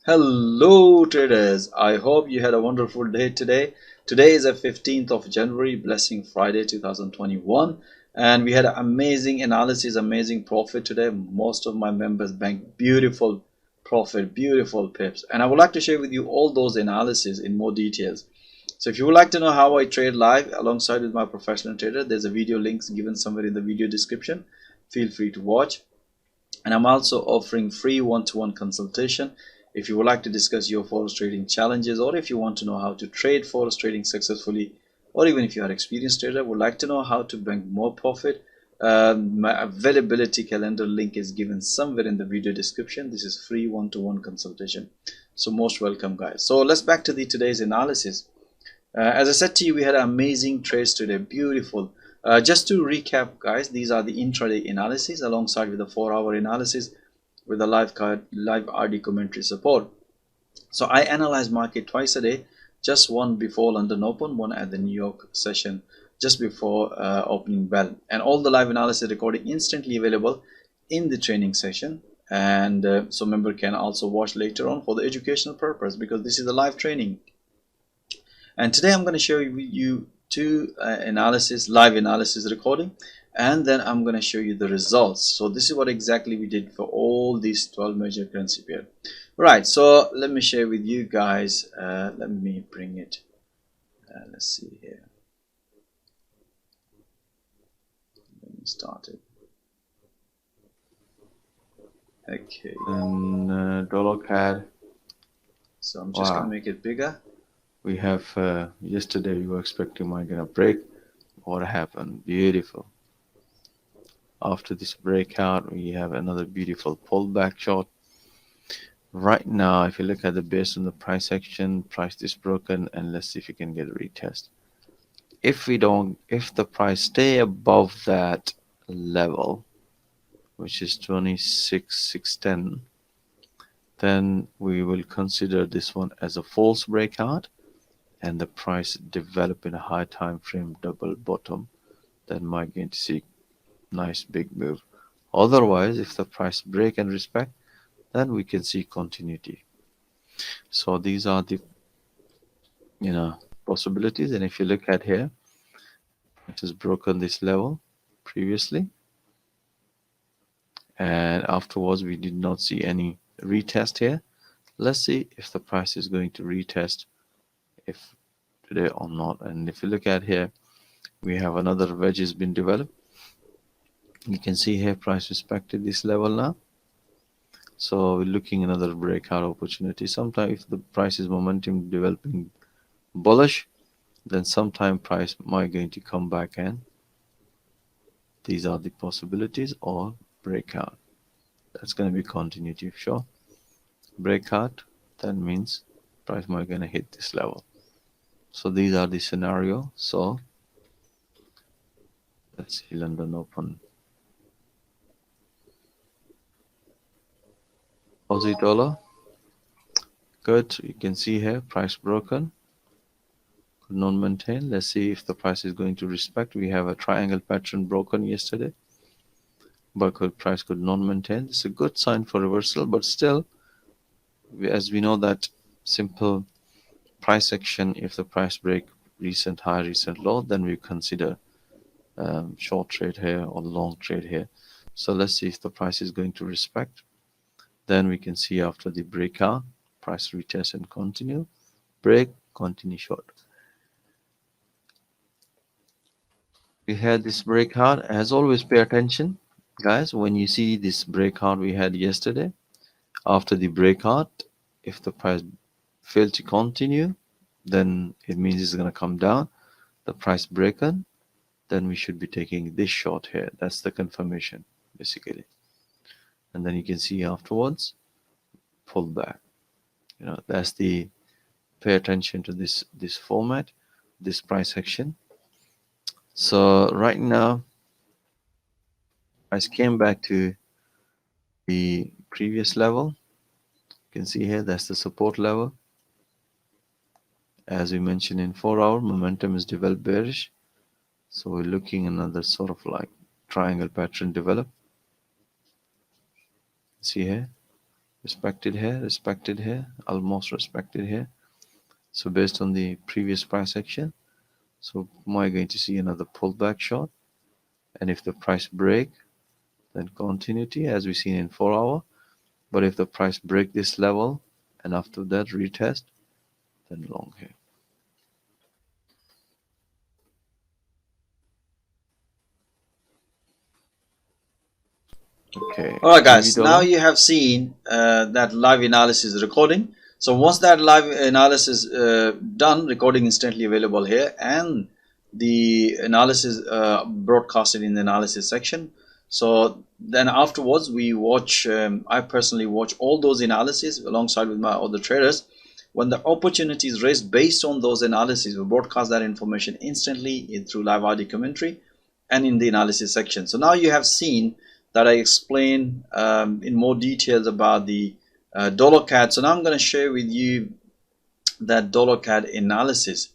Hello traders, I hope you had a wonderful day today. Today is the 15th of January, Blessing Friday 2021, and we had amazing analysis, amazing profit today. Most of my members banked beautiful profit, beautiful pips, and I would like to share with you all those analyses in more details. So if you would like to know how I trade live alongside with my professional trader, there's a video links given somewhere in the video description. Feel free to watch. And I'm also offering free one-to-one consultation if you would like to discuss your forex trading challenges, or if you want to know how to trade forex trading successfully, or even if you are an experienced trader would like to know how to bank more profit. My availability calendar link is given somewhere in the video description. This is free one-to-one consultation, so most welcome guys. So let's back to today's analysis. As I said to you, we had amazing trades today, beautiful. Just to recap guys, these are the intraday analysis alongside with the 4-hour analysis with the live RD commentary support. So I analyze market twice a day, just one before London Open, one at the New York session just before opening bell, and all the live analysis recording instantly available in the training session. And so member can also watch later on for the educational purpose, because this is a live training. And today I'm going to show you two live analysis recording, and then I'm going to show you the results. So this is what exactly we did for all these 12 major currency pair. Right, so let me share with you guys. Let me bring it. Let's see here. Let me start it. Okay. And dollar CAD. So I'm just going to make it bigger. We have yesterday we were expecting we're gonna break. What happened? Beautiful. After this breakout, we have another beautiful pullback shot. Right now, if you look at the based on the price action, price is broken, and let's see if we can get a retest. If the price stay above that level, which is 26,610, then we will consider this one as a false breakout, and the price develop in a high time frame double bottom, then might going to see nice big move. Otherwise, if the price break and respect, then we can see continuity. So these are the possibilities. And if you look at here, it has broken this level previously, and afterwards we did not see any retest here. Let's see if the price is going to retest if today or not. And if you look at here, we have another wedge has been developed. You can see here price respected this level now, so we're looking another breakout opportunity. Sometime if the price is momentum developing bullish, then sometime price might going to come back, and these are the possibilities. Or breakout, that's going to be continuity. Sure, breakout, that means price might going to hit this level. So these are the scenario. So let's see London Open. Aussie dollar, good. You can see here price broken, could not maintain. Let's see if the price is going to respect. We have a triangle pattern broken yesterday, but price could not maintain. It's a good sign for reversal, but still, as we know that simple price action, if the price break recent high, recent low, then we consider short trade here or long trade here. So let's see if the price is going to respect. Then we can see after the breakout, price retest and continue, break, continue short. We had this breakout. As always, pay attention guys when you see this breakout we had yesterday. After the breakout, if the price failed to continue, then it means it's going to come down. The price broken, then we should be taking this short here. That's the confirmation basically. And then you can see afterwards pull back. That's the pay attention to this format, this price action. So right now price came back to the previous level. You can see here that's the support level. As we mentioned, in 4-hour momentum is developed bearish, so we're looking another sort of like triangle pattern develop. See here respected here, almost respected here. So based on the previous price action, so am I going to see another pullback shot? And if the price break, then continuity as we seen in 4 hour. But if the price break this level and after that retest, then long here. Okay, Alright Kiwi guys, now dollar. you have seen that live analysis recording. So once that live analysis done, recording instantly available here, and the analysis broadcasted in the analysis section. So then afterwards we watch, I personally watch all those analyses alongside with my other traders. When the opportunity is raised based on those analyses, we broadcast that information instantly through live audio commentary and in the analysis section. So now you have seen that I explain in more details about the dollar CAD. So now I'm going to share with you that dollar CAD analysis.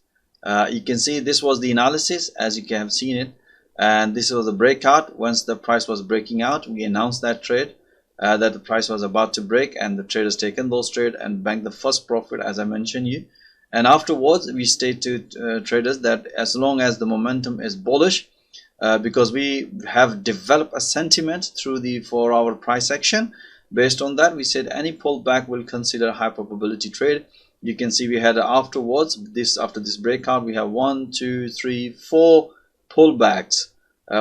You can see this was the analysis as you can have seen it, and this was the breakout. Once the price was breaking out, we announced that trade that the price was about to break, and the traders taken those trade and banked the first profit as I mentioned you. And afterwards we state to traders that as long as the momentum is bullish, because we have developed a sentiment through the 4-hour price action. Based on that, we said any pullback will consider high probability trade. You can see we had afterwards after this breakout we have 1 2 3 4 pullbacks.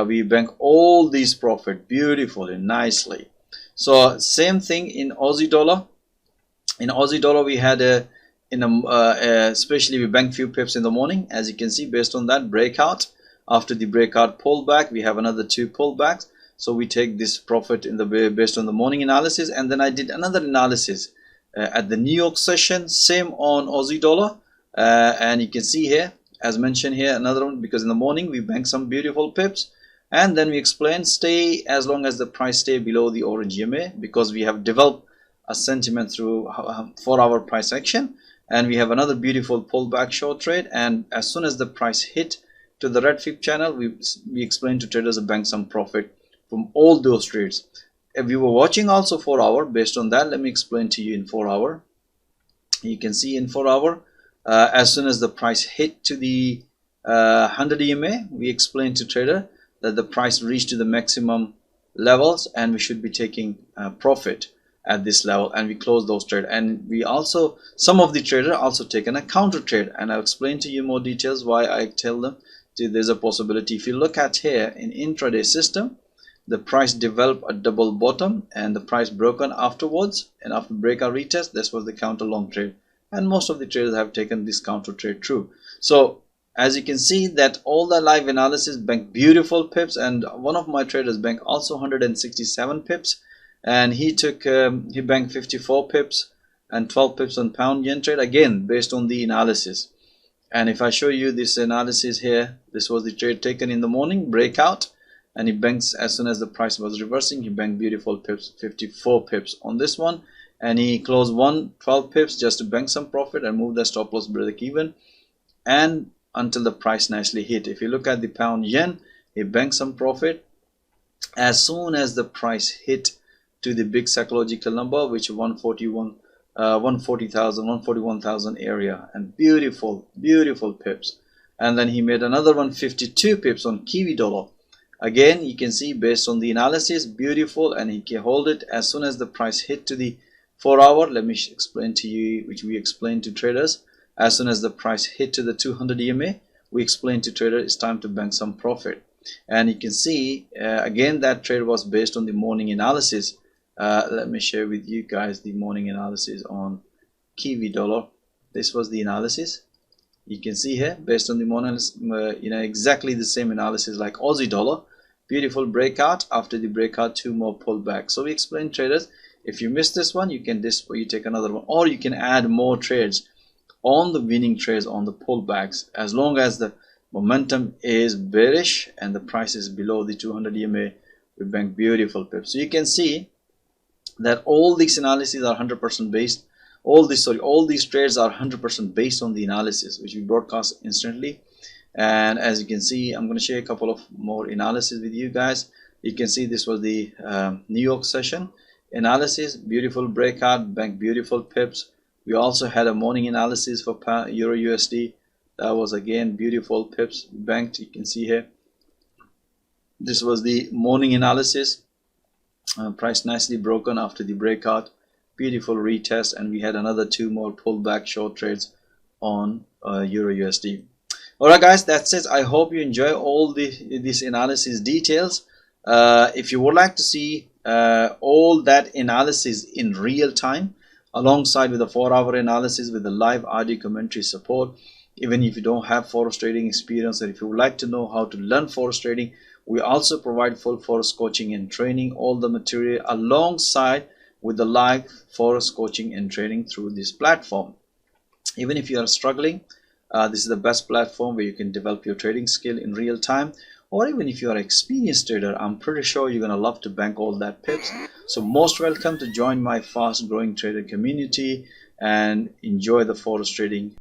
We bank all these profit beautifully, nicely. So same thing in Aussie dollar. In Aussie dollar we had especially we banked few pips in the morning, as you can see. Based on that breakout, after the breakout pullback, we have another 2 pullbacks. So we take this profit in the based on the morning analysis, and then I did another analysis at the New York session, same on Aussie dollar, and you can see here, as mentioned here, another one, because in the morning we bank some beautiful pips, and then we explain stay as long as the price stay below the orange EMA, because we have developed a sentiment through 4-hour price action, and we have another beautiful pullback short trade, and as soon as the price hit to the red fib channel, we explain to traders to bank some profit from all those trades. If you were watching also 4-hour, based on that, let me explain to you in 4-hour. You can see in 4-hour, as soon as the price hit to the 100 EMA, we explain to trader that the price reached to the maximum levels and we should be taking profit at this level, and we close those trade. And we also, some of the trader also taken a counter trade, and I'll explain to you more details why I tell them there's a possibility. If you look at here in intraday system, the price developed a double bottom and the price broken afterwards, and after breakout retest, this was the counter long trade, and most of the traders have taken this counter trade true. So as you can see that all the live analysis bank beautiful pips, and one of my traders bank also 167 pips, and he took he banked 54 pips and 12 pips on pound yen trade, again based on the analysis. And if I show you this analysis here, this was the trade taken in the morning breakout, and he banks as soon as the price was reversing, he banked beautiful pips, 54 pips on this one, and he closed 12 pips just to bank some profit and move the stop loss break even, and until the price nicely hit. If you look at the pound yen, he banked some profit as soon as the price hit to the big psychological number, which 140,000 141,000 area, and beautiful pips. And then he made another 152 pips on Kiwi dollar. Again, you can see based on the analysis, beautiful, and he can hold it as soon as the price hit to the 4-hour. Let me explain to you, which we explain to traders. As soon as the price hit to the 200 EMA, we explain to traders it's time to bank some profit. And you can see again that trade was based on the morning analysis. Let me share with you guys the morning analysis on Kiwi dollar. This was the analysis. You can see here based on the morning, exactly the same analysis like Aussie dollar. Beautiful breakout. After the breakout, 2 more pullbacks. So we explain traders, if you miss this one, you can you take another one, or you can add more trades on the winning trades on the pullbacks, as long as the momentum is bearish and the price is below the 200 EMA. We bank beautiful pips. So you can see that all these analyses are 100% based. All these trades are 100% based on the analysis, which we broadcast instantly. And as you can see, I'm going to share a couple of more analysis with you guys. You can see this was the New York session. analysis, beautiful breakout, bank beautiful pips. We also had a morning analysis for Euro USD. That was again beautiful pips banked. You can see here. This was the morning analysis. Price nicely broken after the breakout. Beautiful retest, and we had another 2 more pullback short trades on Euro USD. Alright guys, that's it. I hope you enjoy all these analysis details. If you would like to see all that analysis in real time, alongside with the 4-hour analysis with the live audio commentary support, even if you don't have Forex trading experience, and if you would like to know how to learn Forex trading, we also provide full Forex coaching and training, all the material alongside with the live Forex coaching and training through this platform. Even if you are struggling, this is the best platform where you can develop your trading skill in real time. Or even if you are an experienced trader, I'm pretty sure you're gonna love to bank all that pips. So most welcome to join my fast growing trader community and enjoy the Forex trading.